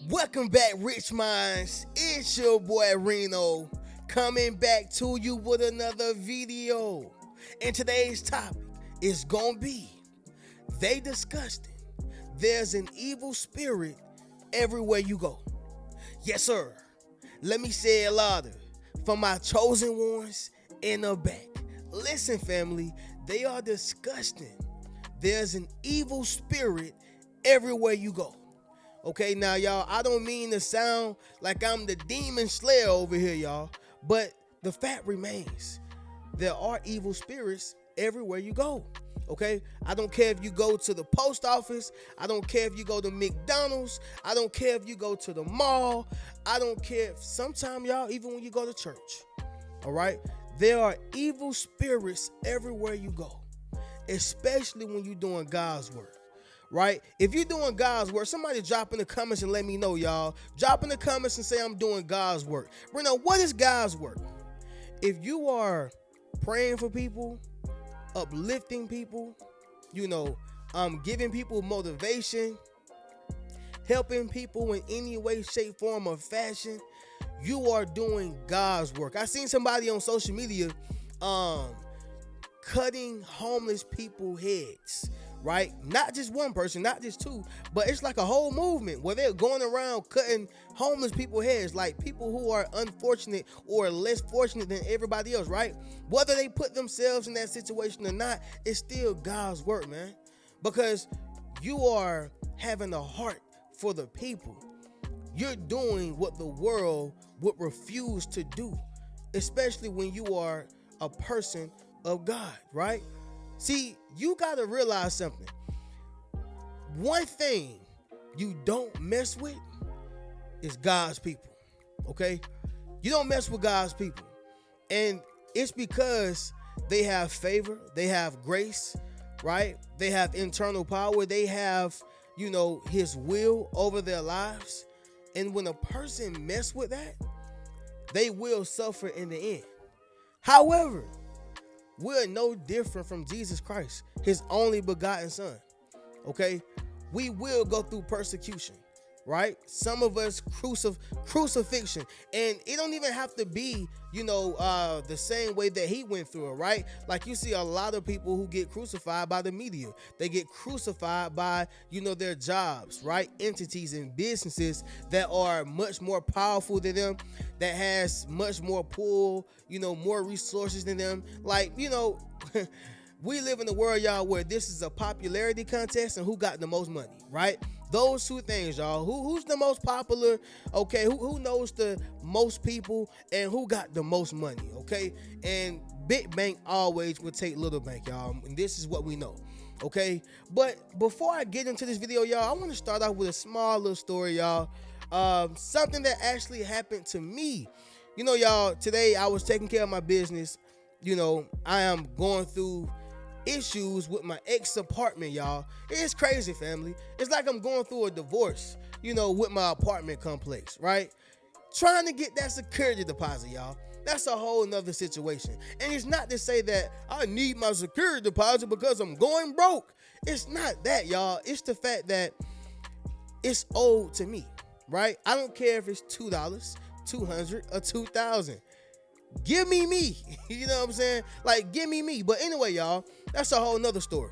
Welcome back, Rich Minds. It's your boy Reno coming back to you with another video. And today's topic is gonna be they disgusting. There's an evil spirit everywhere you go. Yes, sir. Let me say it louder for my chosen ones in the back. Listen, family, they are disgusting. There's an evil spirit everywhere you go. Okay, now y'all, I don't mean to sound like I'm the demon slayer over here, y'all, but the fact remains there are evil spirits everywhere you go. Okay, I don't care if you go to the post office, I don't care if you go to McDonald's, I don't care if you go to the mall, I don't care if sometimes, y'all, even when you go to church. All right, there are evil spirits everywhere you go, especially when you're doing God's work. Right? If you're doing God's work, somebody drop in the comments and let me know, y'all. Drop in the comments and say I'm doing God's work. Reno, what is God's work? If you are praying for people, uplifting people, giving people motivation, helping people in any way, shape, form, or fashion, you are doing God's work. I seen somebody on social media cutting homeless people heads. Right? Not just one person, not just two, but it's like a whole movement where they're going around cutting homeless people heads, like people who are unfortunate or less fortunate than everybody else, right? Whether they put themselves in that situation or not, it's still God's work, man. Because you are having a heart for the people. You're doing what the world would refuse to do, especially when you are a person of God, right? See, you got to realize something. One thing you don't mess with is God's people, okay? You don't mess with God's people. And it's because they have favor, they have grace, right? They have internal power, they have, his will over their lives. And when a person mess with that, they will suffer in the end. However, we're no different from Jesus Christ, his only begotten son. Okay? We will go through persecution, right? Some of us crucifixion. And it don't even have to be, the same way that he went through it, right? Like you see a lot of people who get crucified by the media. They get crucified by, their jobs, right? Entities and businesses that are much more powerful than them, that has much more pull, more resources than them. Like, we live in a world, y'all, where this is a popularity contest and who got the most money, right? Those two things, y'all. Who's the most popular? Okay, who knows the most people and who got the most money? Okay, and big bank always will take little bank, y'all. And this is what we know. Okay, but before I get into this video, y'all, I want to start off with a small little story, y'all. Something that actually happened to me. Y'all, today I was taking care of my business. I am going through issues with my ex-apartment, y'all. It's crazy, family. It's like I'm going through a divorce, with my apartment complex, right? Trying to get that security deposit, y'all. That's a whole nother situation. And it's not to say that I need my security deposit because I'm going broke. It's not that, y'all. It's the fact that it's owed to me, right? I don't care if it's $2, $200, or $2,000. Give me me. You know what I'm saying? Like, give me me. But anyway, y'all, that's a whole nother story.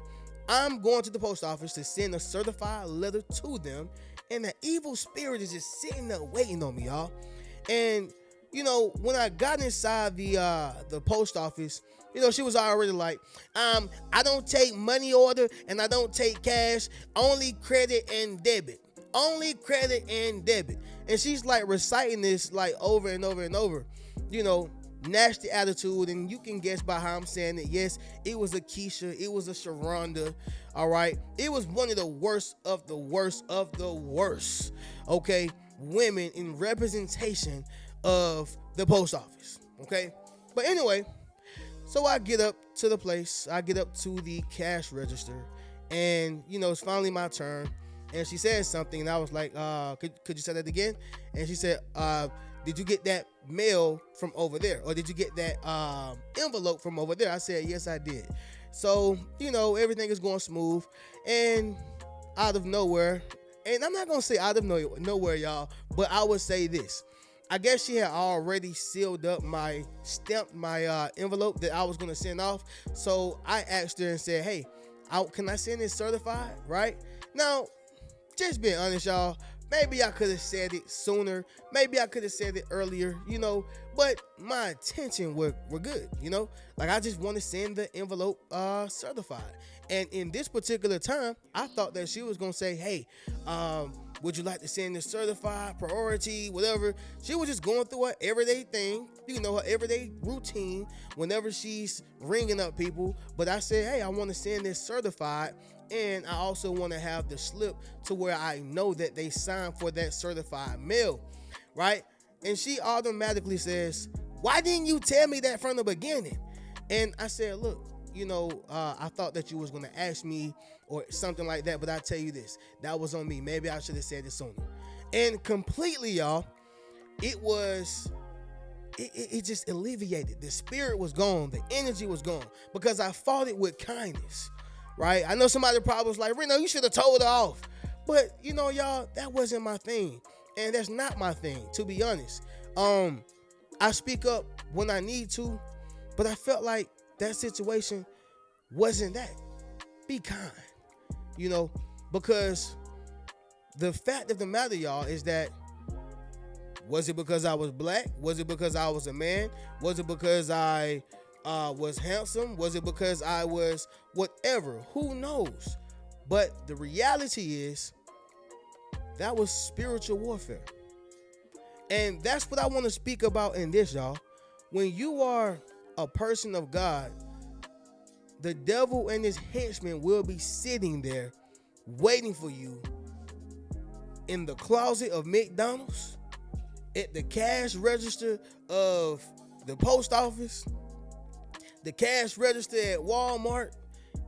I'm going to the post office to send a certified letter to them, and the evil spirit is just sitting there waiting on me, y'all. And, when I got inside the post office, she was already like, I don't take money order and I don't take cash, only credit and debit. Only credit and debit. And she's like reciting this like over and over and over, nasty attitude, and you can guess by how I'm saying it. Yes, it was a Keisha, it was a Sharonda, all right? It was one of the worst of the worst of the worst, okay, women in representation of the post office, okay? But anyway, so I get up to the place, I get up to the cash register, and, it's finally my turn, and she said something, and I was like, could you say that again? And she said, did you get that mail from over there? Or did you get that envelope from over there? I said, yes, I did. So, everything is going smooth. And out of nowhere, And I'm not gonna say out of nowhere, y'all, but I would say this. I guess she had already sealed up stamped my envelope that I was gonna send off. So I asked her and said, "Hey, can I send this certified?" Right now, just being honest, y'all. Maybe I could have said it sooner. Maybe I could have said it earlier, but my intention were good, Like I just want to send the envelope certified. And in this particular time, I thought that she was gonna say, "Hey, would you like to send this certified, priority, whatever?" She was just going through her everyday thing, her everyday routine whenever she's ringing up people. But I said, "Hey, I want to send this certified. And I also want to have the slip to where I know that they signed for that certified mail," right? And she automatically says, "Why didn't you tell me that from the beginning?" And I said, "Look, I thought that you was going to ask me or something like that, but I tell you this, that was on me. Maybe I should have said it sooner." And completely, y'all, it just alleviated. The spirit was gone. The energy was gone because I fought it with kindness. Right? I know somebody probably was like, "Reno, you should have told her off." But, y'all, that wasn't my thing. And that's not my thing, to be honest. I speak up when I need to, but I felt like that situation wasn't that. Be kind, because the fact of the matter, y'all, is that, was it because I was black? Was it because I was a man? Was it because I was handsome? Was it because I was whatever? Who knows? But the reality is that was spiritual warfare. And that's what I want to speak about in this, y'all. When you are a person of God, the devil and his henchmen will be sitting there waiting for you in the closet of McDonald's, at the cash register of the post office, the cash register at Walmart,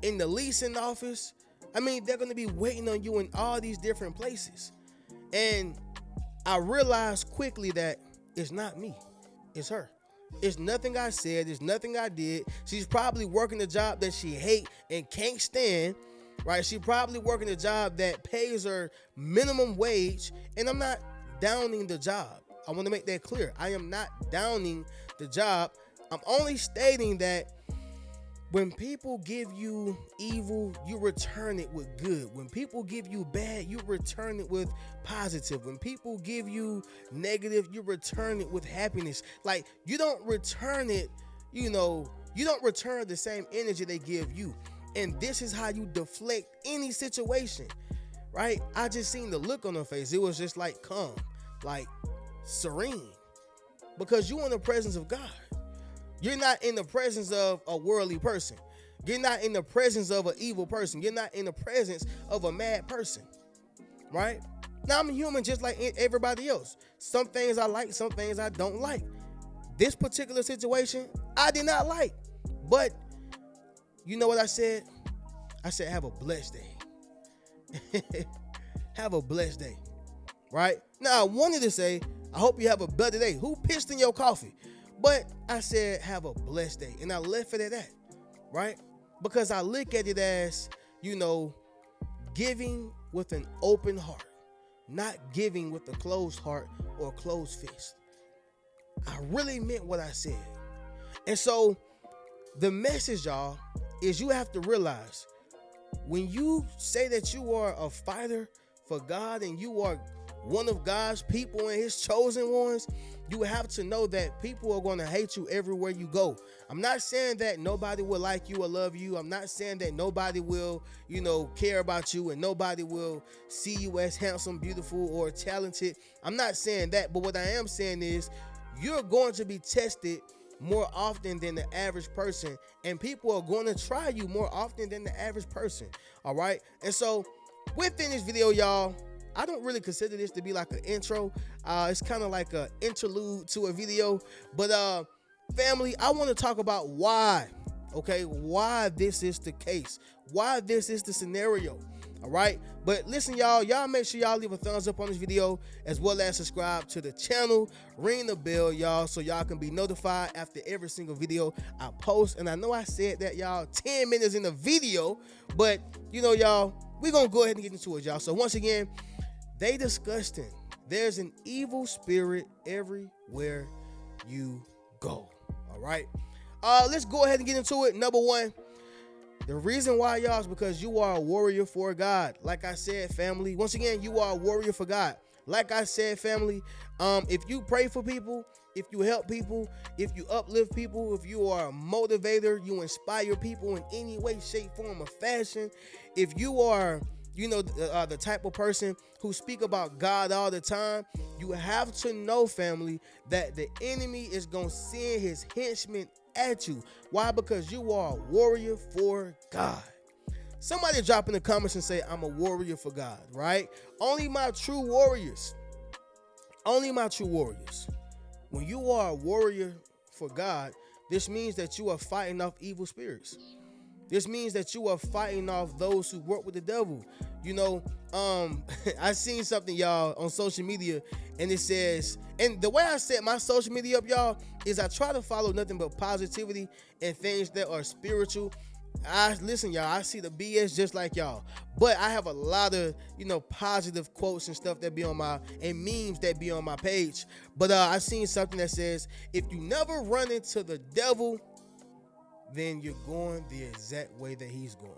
in the leasing office. I mean, they're going to be waiting on you in all these different places. And I realized quickly that it's not me, it's her. It's nothing I said, it's nothing I did. She's probably working a job that she hates and can't stand, right? She's probably working a job that pays her minimum wage, and I'm not downing the job. I want to make that clear. I am not downing the job. I'm only stating that when people give you evil, you return it with good. When people give you bad, you return it with positive. When people give you negative, you return it with happiness. Like, you don't return it, you don't return the same energy they give you. And this is how you deflect any situation, right? I just seen the look on her face. It was just like calm, like serene, because you're in the presence of God. You're not in the presence of a worldly person. You're not in the presence of an evil person. You're not in the presence of a mad person, right? Now, I'm a human just like everybody else. Some things I like, some things I don't like. This particular situation, I did not like. But you know what I said? I said, have a blessed day. Have a blessed day, right? Now, I wanted to say, I hope you have a better day. Who pissed in your coffee? But I said, have a blessed day. And I left it at that, right? Because I look at it as, giving with an open heart, not giving with a closed heart or a closed fist. I really meant what I said. And so the message, y'all, is you have to realize when you say that you are a fighter for God and you are one of God's people and his chosen ones, you have to know that people are going to hate you everywhere you go. I'm not saying that nobody will like you or love you. I'm not saying that nobody will, care about you and nobody will see you as handsome, beautiful, or talented. I'm not saying that, but what I am saying is you're going to be tested more often than the average person, and people are going to try you more often than the average person. All right. And so within this video, y'all, I don't really consider this to be like an intro. It's kind of like an interlude to a video. But family, I want to talk about why this is the case, why this is the scenario. All right. But listen, y'all make sure y'all leave a thumbs up on this video, as well as subscribe to the channel, ring the bell, y'all, so y'all can be notified after every single video I post. And I know I said that, y'all, 10 minutes in the video, but y'all, we're going to go ahead and get into it, y'all. So once again, They disgusting. There's an evil spirit everywhere you go. All right. Let's go ahead and get into it. Number one, the reason why, y'all, is because you are a warrior for God. Like I said, family, once again, you are a warrior for God. Like I said, family, if you pray for people, if you help people, if you uplift people, if you are a motivator, you inspire people in any way, shape, form, or fashion, if you are, the type of person who speak about God all the time, you have to know, family, that the enemy is going to send his henchmen at you. Why? Because you are a warrior for God. Somebody drop in the comments and say, I'm a warrior for God, right? Only my true warriors. Only my true warriors. When you are a warrior for God, this means that you are fighting off evil spirits. This means that you are fighting off those who work with the devil. I seen something, y'all, on social media, and it says, and the way I set my social media up, y'all, is I try to follow nothing but positivity and things that are spiritual. Listen, y'all, I see the BS just like y'all, but I have a lot of, positive quotes and stuff that be on and memes that be on my page. But I seen something that says, if you never run into the devil, then you're going the exact way that he's going,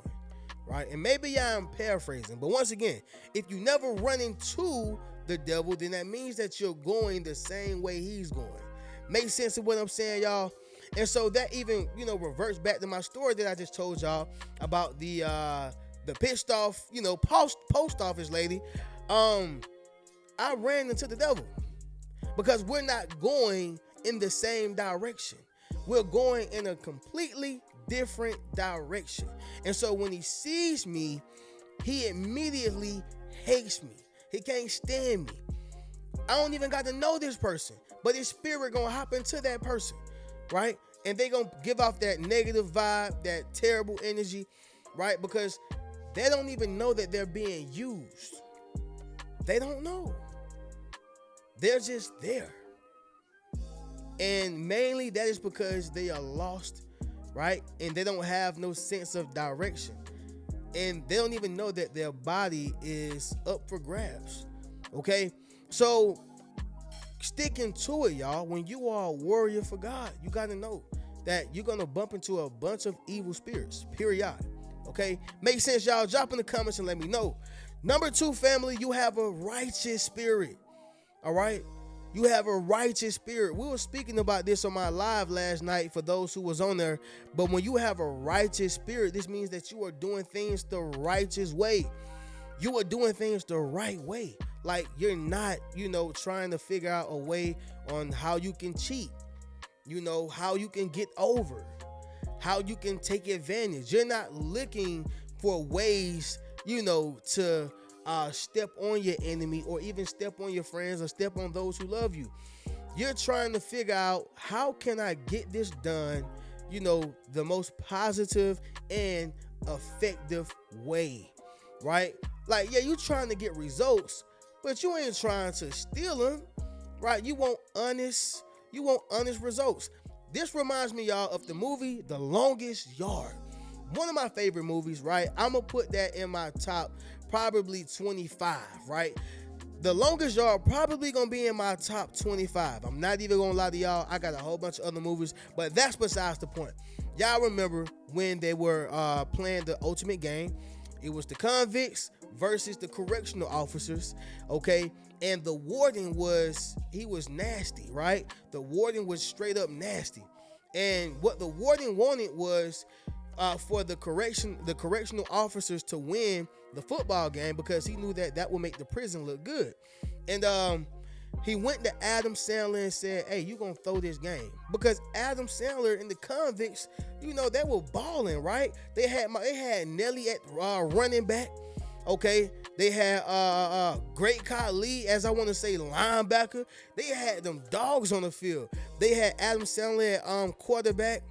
right? And maybe I'm paraphrasing, but once again, if you never run into the devil, then that means that you're going the same way he's going. Make sense of what I'm saying, y'all? And so that even, reverts back to my story that I just told y'all about the pissed off, post office lady. I ran into the devil because we're not going in the same direction. We're going in a completely different direction. And so when he sees me, he immediately hates me. He can't stand me. I don't even got to know this person, but his spirit gonna hop into that person, right? And they gonna give off that negative vibe, that terrible energy, right? Because they don't even know that they're being used. They don't know. They're just there. And mainly that is because they are lost, right? And they don't have no sense of direction. And they don't even know that their body is up for grabs, okay? So sticking to it, y'all, when you are a warrior for God, you got to know that you're going to bump into a bunch of evil spirits, period, okay? Makes sense, y'all? Drop in the comments and let me know. Number two, family, you have a righteous spirit, all right? You have a righteous spirit. We were speaking about this on my live last night for those who was on there. But when you have a righteous spirit, this means that you are doing things the righteous way. You are doing things the right way. Like you're not, trying to figure out a way on how you can cheat, how you can get over, how you can take advantage. You're not looking for ways, to step on your enemy or even step on your friends or step on those who love you. You're trying to figure out, how can I get this done, the most positive and effective way, right? Like, yeah, you're trying to get results, but you ain't trying to steal them, right? You want honest results. This reminds me, y'all, of the movie The Longest Yard. One of my favorite movies, right? I'm gonna put that in my top probably 25, right? The Longest Yard probably gonna be in my top 25. I'm not even gonna lie to y'all. I got a whole bunch of other movies, but that's besides the point. Y'all remember when they were playing the ultimate game? It was the convicts versus the correctional officers, okay? And the warden was nasty, right? The warden was straight up nasty. And what the warden wanted was for the correctional officers to win the football game, because he knew that would make the prison look good. And he went to Adam Sandler and said, hey, you gonna throw this game? Because Adam Sandler and the convicts, they were balling, right? They had Nelly at running back, okay? They had Great Khali, as I want to say, linebacker. They had them dogs on the field. They had Adam Sandler at quarterback.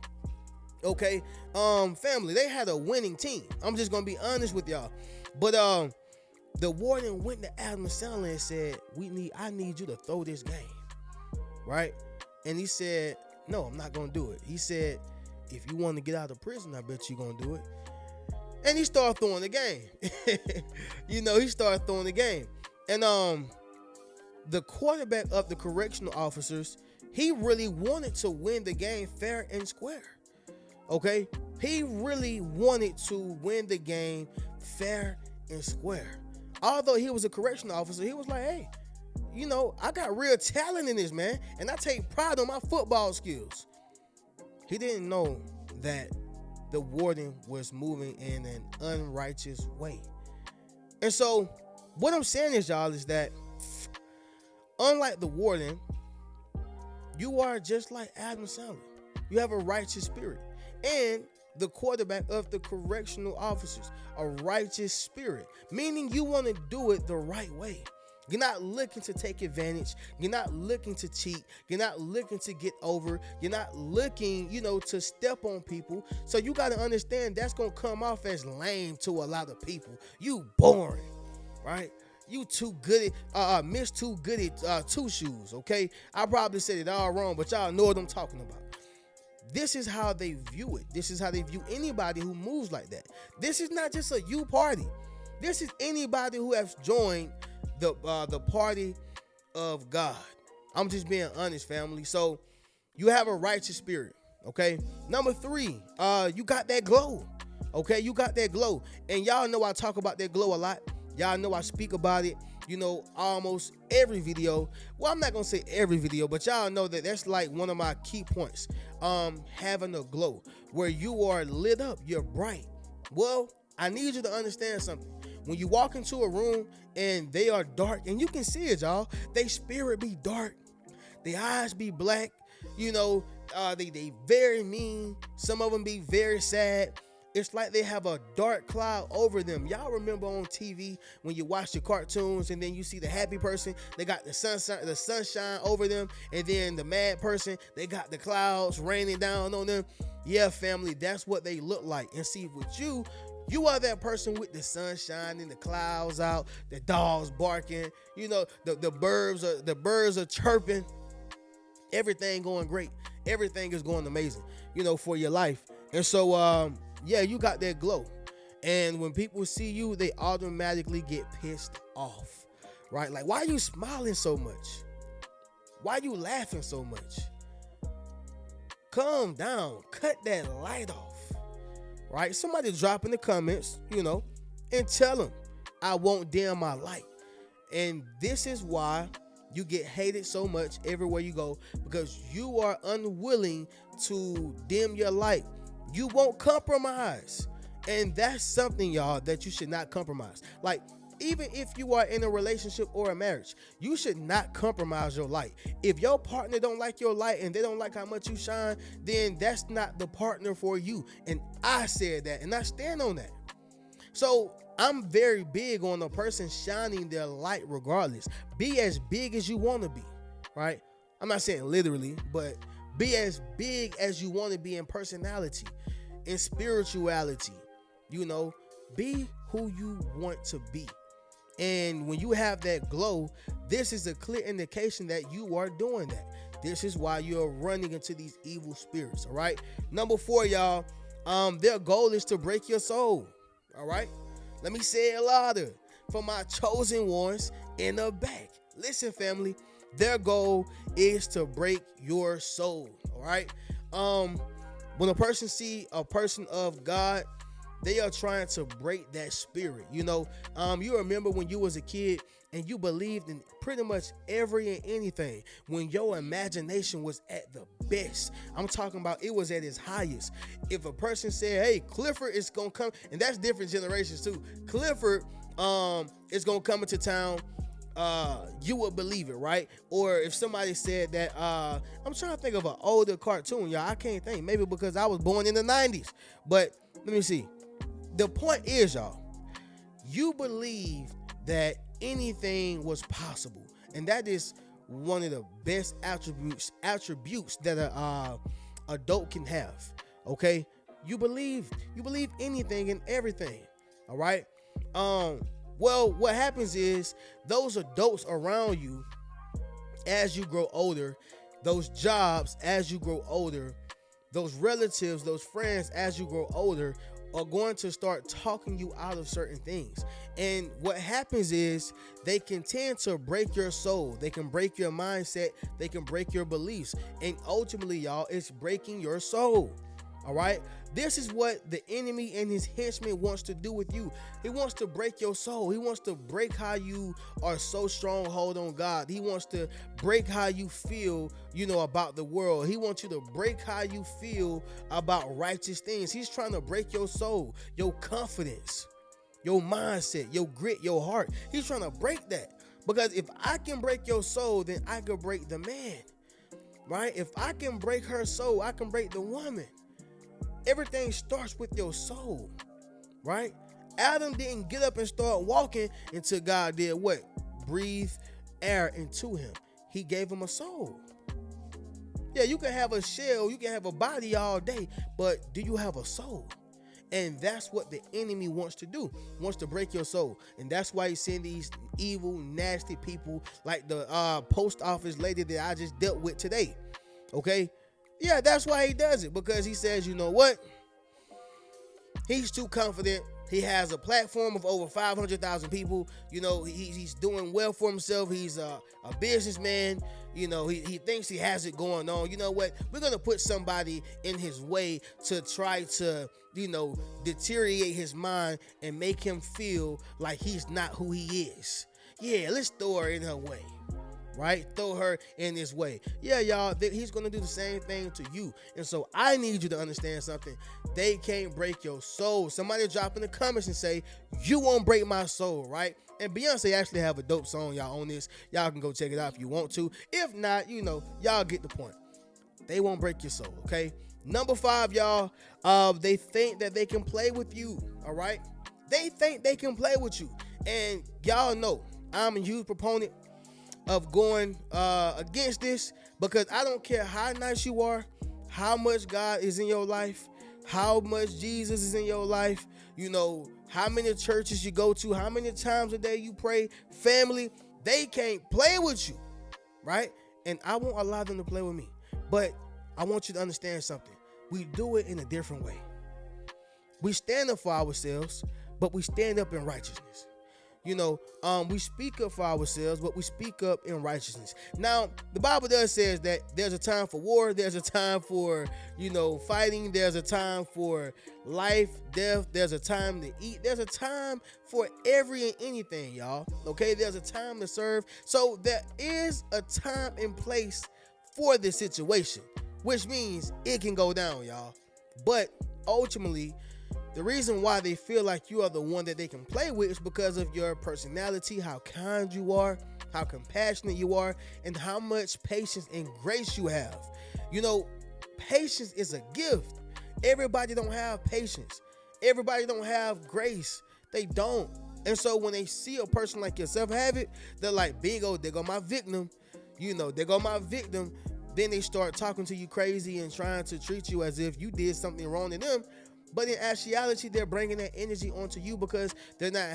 Okay, family, they had a winning team. I'm just gonna be honest with y'all. But the warden went to Adam Sandler and said, I need you to throw this game, right? And he said, no, I'm not gonna do it. He said, if you want to get out of prison, I bet you're gonna do it. And he started throwing the game. He started throwing the game. And the quarterback of the correctional officers, he really wanted to win the game fair and square. Okay? He really wanted to win the game fair and square. Although he was a correctional officer, he was like, hey, you know, I got real talent in this, man, and I take pride on my football skills. He didn't know that the warden was moving in an unrighteous way. And so what I'm saying is, y'all, is that unlike the warden, you are just like Adam Sandler. You have a righteous spirit. And the quarterback of the correctional officers, a righteous spirit, meaning you want to do it the right way. You're not looking to take advantage. You're not looking to cheat. You're not looking to get over. You're not looking, to step on people. So you got to understand that's going to come off as lame to a lot of people. You boring, right? You too good at, Miss Too Good at Two Shoes, okay? I probably said it all wrong, but y'all know what I'm talking about. This is how they view it. This is how they view anybody who moves like that. This is not just a you party. This is anybody who has joined the party of God. I'm just being honest, family. So you have a righteous spirit, okay? Number 3, you got that glow, okay? You got that glow. And y'all know I talk about that glow a lot. Y'all know I speak about it, almost every video. Well, I'm not going to say every video, but y'all know that that's like one of my key points. Having a glow where you are lit up, you're bright. Well, I need you to understand something. When you walk into a room and they are dark, and you can see it, y'all, they spirit be dark. The eyes be black. They very mean. Some of them be very sad. It's like they have a dark cloud over them. Y'all remember on TV when you watch the cartoons and then you see the happy person, they got the sunshine over them, and then the mad person, they got the clouds raining down on them. Yeah, family, that's what they look like. And see, with you are that person with the sunshine and the clouds out, the dogs barking, the birds are chirping, everything going great. Everything is going amazing, for your life. And so, yeah, you got that glow. And when people see you, they automatically get pissed off, right? Like, why are you smiling so much? Why are you laughing so much? Calm down. Cut that light off, right? Somebody drop in the comments, and tell them, I won't dim my light. And this is why you get hated so much everywhere you go, because you are unwilling to dim your light. You won't compromise. And that's something, y'all, that you should not compromise. Like, even if you are in a relationship or a marriage, you should not compromise your light. If your partner don't like your light and they don't like how much you shine, then that's not the partner for you. And I said that, and I stand on that. So I'm very big on a person shining their light regardless. Be as big as you want to be, right? I'm not saying literally, but be as big as you want to be in personality, in spirituality. Be who you want to be. And when you have that glow, this is a clear indication that you are doing that. This is why you're running into these evil spirits, all right? Number 4, y'all, their goal is to break your soul, all right? Let me say it louder for my chosen ones in the back. Listen, family, their goal is to break your soul, all right? When a person see a person of God, they are trying to break that spirit. You remember when you was a kid and you believed in pretty much every and anything, when your imagination was at the best. I'm talking about it was at its highest. If a person said, hey, Clifford is going to come, and that's different generations too. Clifford is going to come into town. You would believe it, right? Or if somebody said that, I'm trying to think of an older cartoon, y'all. I can't think. Maybe because I was born in the 90s. But let me see. The point is, y'all, you believe that anything was possible, and that is one of the best attributes that a adult can have. Okay, you believe anything and everything. All right. Well, what happens is those adults around you, as you grow older, those jobs as you grow older, those relatives, those friends as you grow older, are going to start talking you out of certain things. And what happens is they can tend to break your soul. They can break your mindset. They can break your beliefs. And ultimately, y'all, it's breaking your soul. All right. This is what the enemy and his henchmen wants to do with you. He wants to break your soul. He wants to break how you are so stronghold on God. He wants to break how you feel, about the world. He wants you to break how you feel about righteous things. He's trying to break your soul, your confidence, your mindset, your grit, your heart. He's trying to break that. Because if I can break your soul, then I can break the man, right? If I can break her soul, I can break the woman. Everything starts with your soul, right? Adam didn't get up and start walking until God did what? Breathe air into him. He gave him a soul. Yeah, you can have a shell, you can have a body all day, but do you have a soul? And that's what the enemy wants to do, wants to break your soul. And that's why he's sending these evil, nasty people like the post office lady that I just dealt with today, okay? Yeah, that's why he does it, because he says, you know what? He's too confident. He has a platform of over 500,000 people. He's doing well for himself. He's a businessman. He thinks he has it going on. You know what? We're going to put somebody in his way to try to, deteriorate his mind and make him feel like he's not who he is. Yeah, let's throw her in her way. Right? Throw her in this way. Yeah, y'all, he's going to do the same thing to you. And so I need you to understand something. They can't break your soul. Somebody drop in the comments and say, you won't break my soul, right? And Beyonce actually have a dope song, y'all, on this. Y'all can go check it out if you want to. If not, y'all get the point. They won't break your soul, okay? Number 5, y'all, they think that they can play with you, all right? They think they can play with you. And y'all know I'm a huge proponent of going against this, because I don't care how nice you are, how much God is in your life, how much Jesus is in your life, how many churches you go to, how many times a day you pray. Family, they can't play with you, right? And I won't allow them to play with me. But I want you to understand something. We do it in a different way. We stand up for ourselves, but we stand up in righteousness. We speak up for ourselves, but we speak up in righteousness. Now, the Bible does says that there's a time for war, there's a time for, fighting, there's a time for life, death, there's a time to eat, there's a time for every and anything, y'all. Okay, there's a time to serve. So there is a time and place for this situation, which means it can go down, y'all. But ultimately, the reason why they feel like you are the one that they can play with is because of your personality, how kind you are, how compassionate you are, and how much patience and grace you have. Patience is a gift. Everybody don't have patience. Everybody don't have grace. They don't. And so when they see a person like yourself have it, they're like, bingo, there go my victim. There go my victim. Then they start talking to you crazy and trying to treat you as if you did something wrong to them. But in actuality, they're bringing that energy onto you because they're not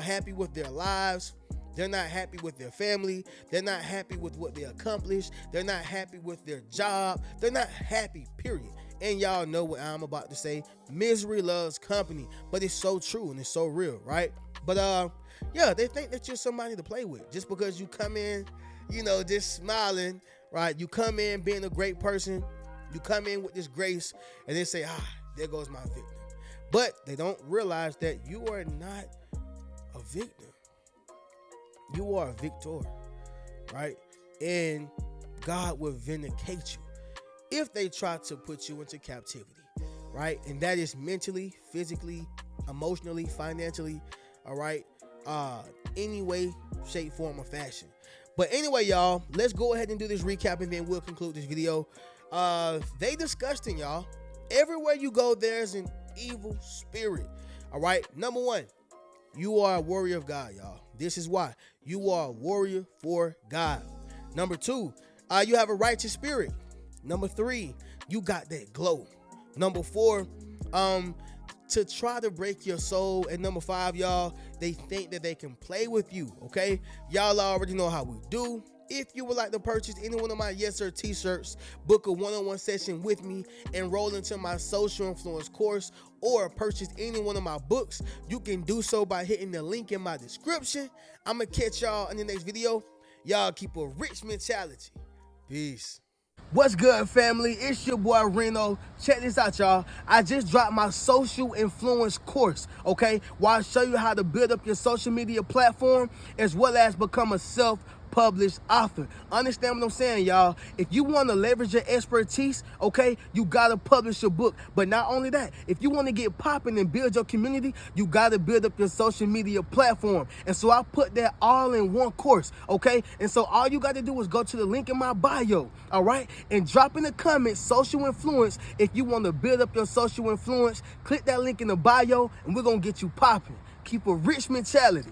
happy with their lives. They're not happy with their family. They're not happy with what they accomplished. They're not happy with their job. They're not happy, period. And y'all know what I'm about to say. Misery loves company. But it's so true and it's so real, right? But yeah, they think that you're somebody to play with just because you come in, just smiling, right? You come in being a great person. You come in with this grace and they say, there goes my victim. But they don't realize that you are not a victim. You are a victor, right? And God will vindicate you if they try to put you into captivity, right? And that is mentally, physically, emotionally, financially, all right? Any way, shape, form, or fashion. But anyway, y'all, let's go ahead and do this recap and then we'll conclude this video. They disgusting, y'all. Everywhere you go, there's an evil spirit. All right. Number 1, you are a warrior of God, y'all. This is why. You are a warrior for God. Number 2, you have a righteous spirit. Number 3, you got that glow. Number 4, to try to break your soul. And number 5, y'all, they think that they can play with you. Okay. Y'all already know how we do. If you would like to purchase any one of my Yes Sir t-shirts, book a one-on-one session with me, enroll into my social influence course, or purchase any one of my books, you can do so by hitting the link in my description. I'm going to catch y'all in the next video. Y'all keep a rich mentality. Peace. What's good, family? It's your boy Reno. Check this out, y'all. I just dropped my social influence course, okay? Where I show you how to build up your social media platform as well as become a self-published author. Understand what I'm saying, y'all? If you want to leverage your expertise, okay, you got to publish your book. But not only that, if you want to get popping and build your community, you got to build up your social media platform. And so I put that all in one course, okay? And so all you got to do is go to the link in my bio, all right? And drop in the comments social influence if you want to build up your social influence. Click that link in the bio and we're going to get you popping. Keep a rich mentality.